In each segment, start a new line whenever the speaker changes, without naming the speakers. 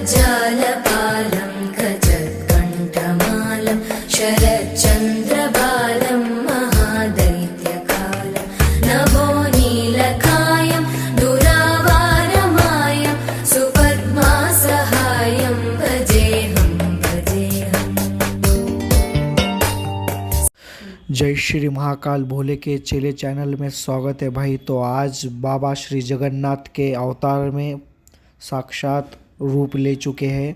जगज्जालपालं गजत्कण्ठमालं शरच्चन्द्रबालं महादैत्यकालं नभोनीलकायं दुरावारमायं सुपद्मासहायं भजेऽहं भजेऽहम्।
जय श्री महाकाल भोले के चेले चैनल में स्वागत है भाई। तो आज बाबा श्री जगन्नाथ के अवतार में साक्षात रूप ले चुके हैं,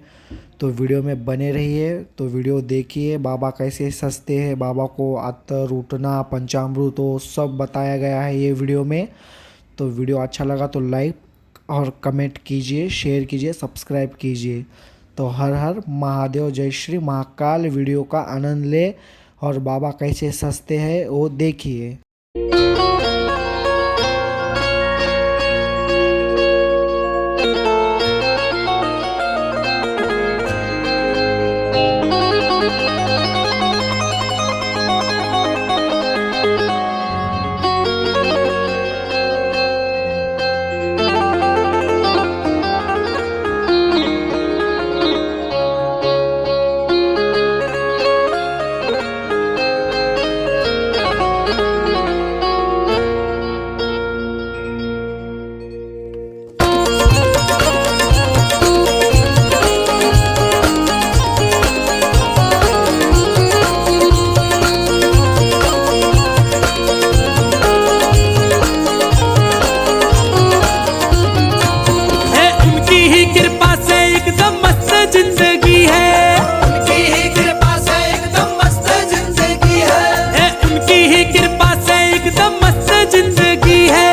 तो वीडियो में बने रहिए। तो वीडियो देखिए बाबा कैसे सजते हैं, बाबा को अत्तर उठना पंचामृत तो सब बताया गया है ये वीडियो में। तो वीडियो अच्छा लगा तो लाइक और कमेंट कीजिए, शेयर कीजिए, सब्सक्राइब कीजिए। तो हर हर महादेव, जय श्री महाकाल। वीडियो का आनंद ले और बाबा कैसे सजते हैं वो देखिए।
जिंदगी है उनकी ही कृपा से एकदम मस्त जिंदगी है, उनकी ही कृपा से एकदम मस्त जिंदगी है,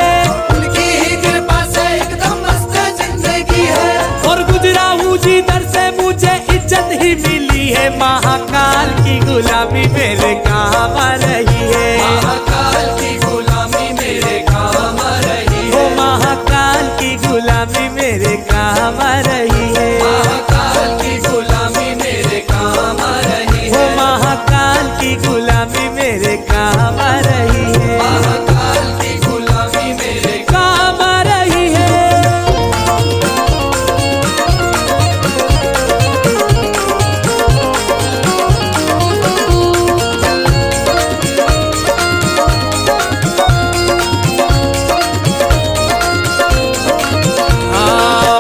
उनकी ही कृपा से एकदम मस्त जिंदगी है। और गुजरा हूँ जिधर से मुझे इज्जत ही मिली है, महाकाल की गुलामी मेरे काम आ रही है, महाकाल की गुलामी मेरे काम आ रही है, महाकाल की गुलामी मेरे काम आ रही है, गुलामी मेरे काम आ रही है, महाकाल की गुलामी मेरे काम आ रही है।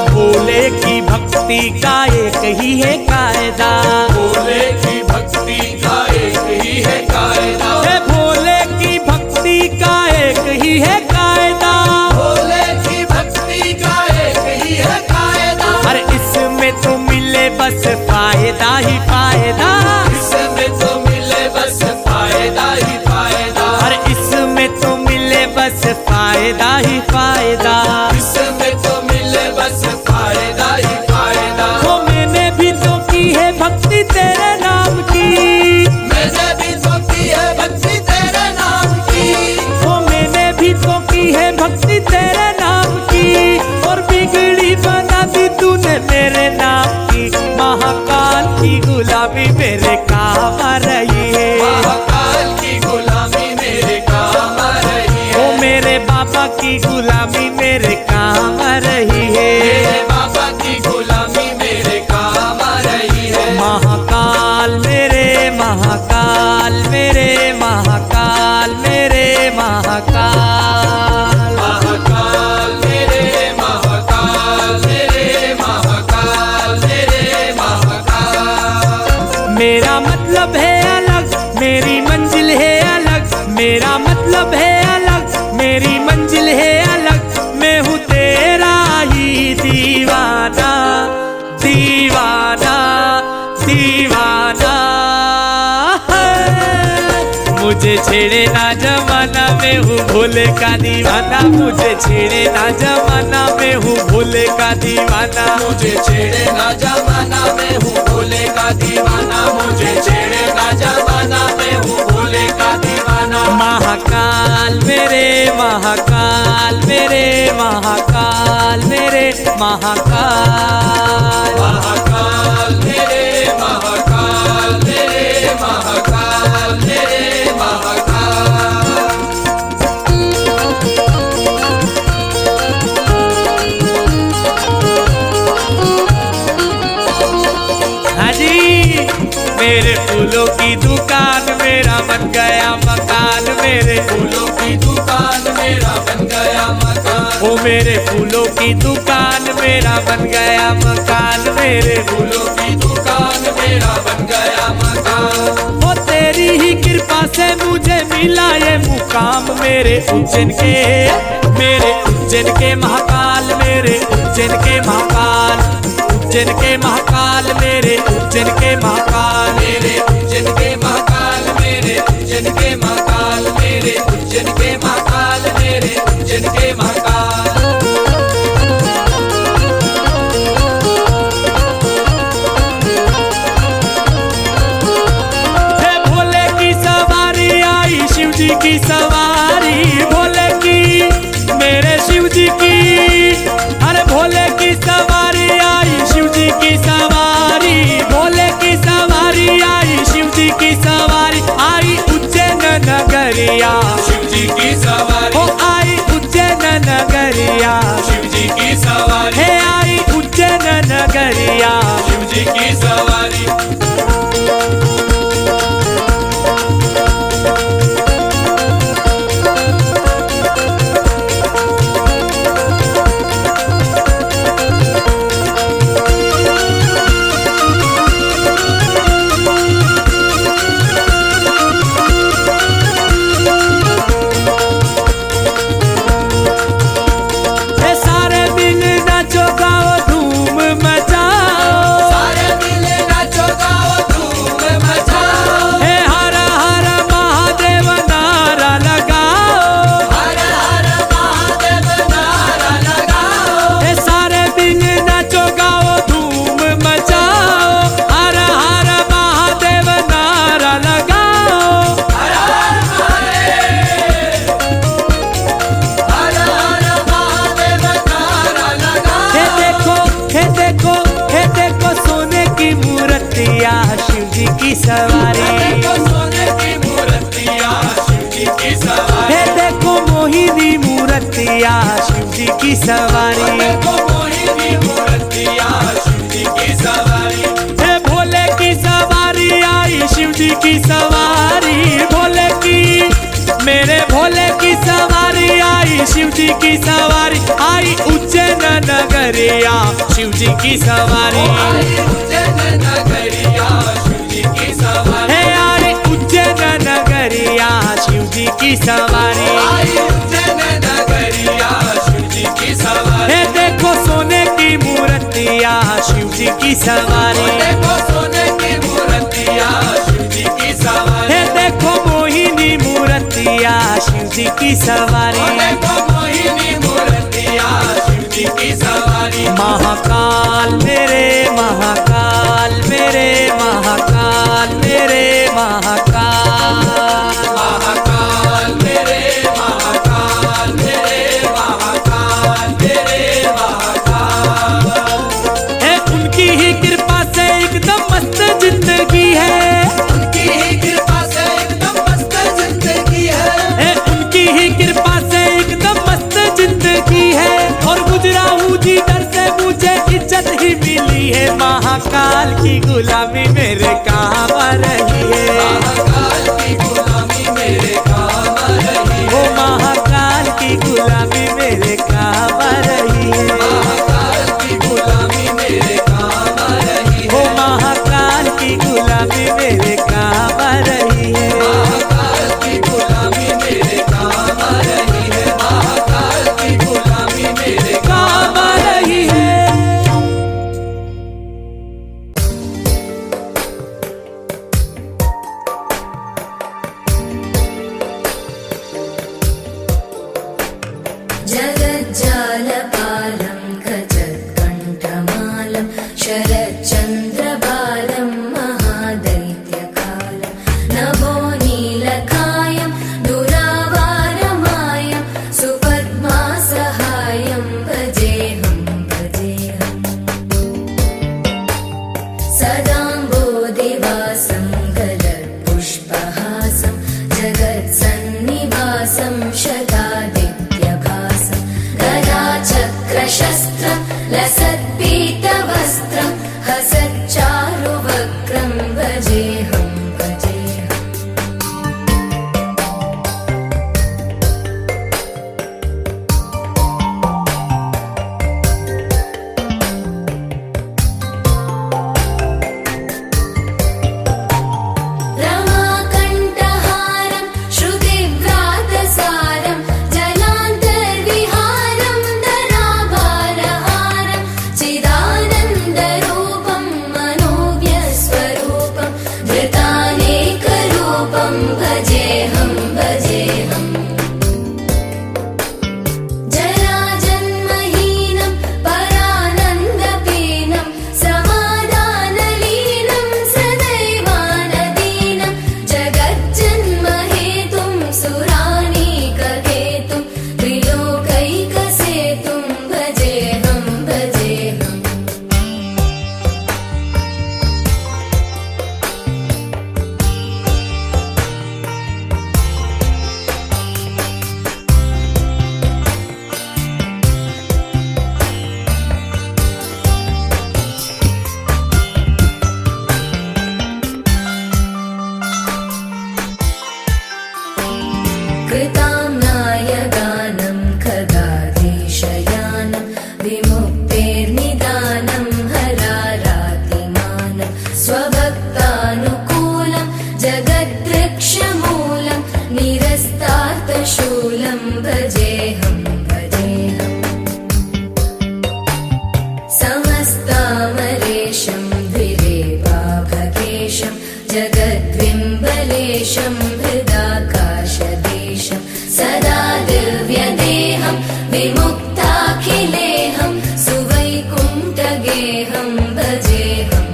भोले की भक्ति का एक ही है कायदा, भोले की भक्ति का एक ही है कायदा, भोले की भक्ति का एक ही है कायदा, भोले की भक्ति का एक ही है कायदा। अरे इसमें तो मिले बस फायदा ही फायदा, इसमें तो मिले बस फायदा ही फायदा, अरे इसमें तो मिले बस फायदा ही फायदा, इसमें तो मिले बस फायदा ही फायदा। वो मैंने भी तो की है भक्ति तेरे नाम की, मैंने भी तो की है भक्ति तेरे नाम की, वो मैंने भी तो की है भक्ति तेरे नाम की, और बिगड़ी बना दी तूने मेरे नाम की, महाकाल की गुलामी मेरे काम आ रही है, महाकाल की गुलामी मेरे काम आ रही है, ओ मेरे बाबा की गुलामी मेरे काम आ रही है, मेरे बाबा की गुलामी मेरे काम आ रही है। महाकाल मेरे महाकाल मेरे महाकाल मेरे महाकाल, महाकाल मेरे महाकाल मेरे महाकाल मेरे महाकाल। मेरा मतलब है अलग, मेरी मंजिल है अलग, मेरा मतलब है अलग, मेरी मंजिल है अलग, मैं हूँ तेरा ही दीवाना दीवाना दीवाना। मुझे छेड़े ना जमाना, मैं हूँ भोले का दीवाना, मुझे छेड़े ना जमाना, मैं हूँ भोले का दीवाना, मुझे छेड़े ना जमाना, मैं हूँ भोले का दीवाना, मुझे छेड़े ना जमाना, मैं हूँ भोले का दीवाना। महाकाल मेरे महाकाल मेरे महाकाल मेरे महाकाल, महाकाल मेरे महाकाल मेरे महाकाल मेरे महाकाल। मेरे फूलों की दुकान मेरा बन गया मकान, मेरे
फूलों की दुकान मेरा बन गया मकान,
ओ मेरे फूलों की दुकान मेरा बन गया मकान, मेरे
फूलों की दुकान मेरा बन गया मकान।
ओ तेरी ही कृपा से मुझे मिला ये मुकाम, मेरे उज्जैन के महाकाल, मेरे उज्जैन के महाकाल, उज्जैन के महाकाल, मेरे उज्जैन के महाकाल,
मेरे उज्जैन के महाकाल, मेरे उज्जैन के महाकाल, मेरे उज्जैन के महाकाल, मेरे उज्जैन के महाकाल।
हे भोले की सवारी आई, शिव जी की सवारी, भोले की मेरे शिव जी की, अरे भोले की सवारी आई, शिव जी की सवारी, भोले की सवारी आई, शिव जी की सवारी, आई उज्जैन नगरिया,
शिव जी की सवारी,
ओ आई उज्जैन नगरिया,
शिव जी की सवारी,
हे आई उज्जैन नगरिया,
शिव जी की सवारी।
हे सारे दिन नाचो गाओ धूम मचाओ,
सारे मिले नाचो गाओ धूम मचाओ,
हे हर हर महादेव नारा लगाओ,
हर हर महादेव नारा लगाओ,
हे सारे दिन नाचो गाओ धूम मचाओ, हर हर महादेव नारा लगाओ,
हर हर महादेव, हर हर महादेव नारा लगाओ।
हे देखो हे देखो हे देखो सोने की मूर्तिया, शिव जी की सवारी,
देखो सोने की मूर्तियां, शिव जी की सवारी,
हे देखो मोहिनी मूर्तिया, शिव जी की सवारी,
देखो मोहिनी मूर्तियां, शिव जी की सवारी,
हे भोले की सवारी आई, शिव जी की सवारी, भोले की मेरे भोले की सवारी आई, शिव जी की सवारी, आई उज्जैन नगरिया, शिव जी की सवारी,
आई उज्जैन नगरिया, शिव जी की सवारी,
हे आई उज्जैन नगरिया, शिव जी की सवारी,
आई उज्जैन नगरिया, शिव जी की सवारी,
हे देखो सोने की मूर्तिया, शिव जी की सवारी,
देखो सोने की मूर्तियां, शिव जी की सवारी,
हे देखो मोहिनी मूर्तिया, शिव जी की सवारी,
देखो मोहिनी मूर्तियां, शिव जी की सवारी।
महाकाल मेरे महाकाल, मेरे महाकाल, मेरे महाकाल,
महाकाल मेरे महाकाल, मेरे महाकाल, मेरे महाकाल।
है उनकी ही कृपा से एकदम मस्त जिंदगी है,
उनकी ही कृपा से एकदम मस्त जिंदगी है
उनकी ही कृपा से एकदम मस्त जिंदगी है, और गुजरा हूँ जिधर से मुझे इज्जत ही मिली है, महाकाल की गुलामी मेरे काम आ रही है,
महाकाल की गुलामी मेरे काम आ रही
ओ
है,
महाकाल की गुलामी मेरे काम आ रही है,
महाकाल की गुलामी मेरे काम आ रही
ओ
है,
महाकाल की गुलामी मेरे काम आ रही है,
महाकाल की गुलामी मेरे काम आ रही है, महाकाल की गुलामी मेरे
काम आ रही है।
जगज्जालपालं गजत्कण्ठमालं शरच्चन्द्रबालं महादैत्यकालं नभो नीलकायं दुरावारमायं सुपद्मासहायं भजेऽहं भजेऽहम् सदाम्बोधिवासं गलत्पुष्पहासं जगत्सन्निवासं शतादित्यभासं गदाचक्रशस्त्रं लसत्पीतवस्त्रं सुरेशं हृदाकाशदेशं सदा दिव्यदेहं विमुक्ताखिलेहं सुवैकुण्ठगेहं भजेऽहम्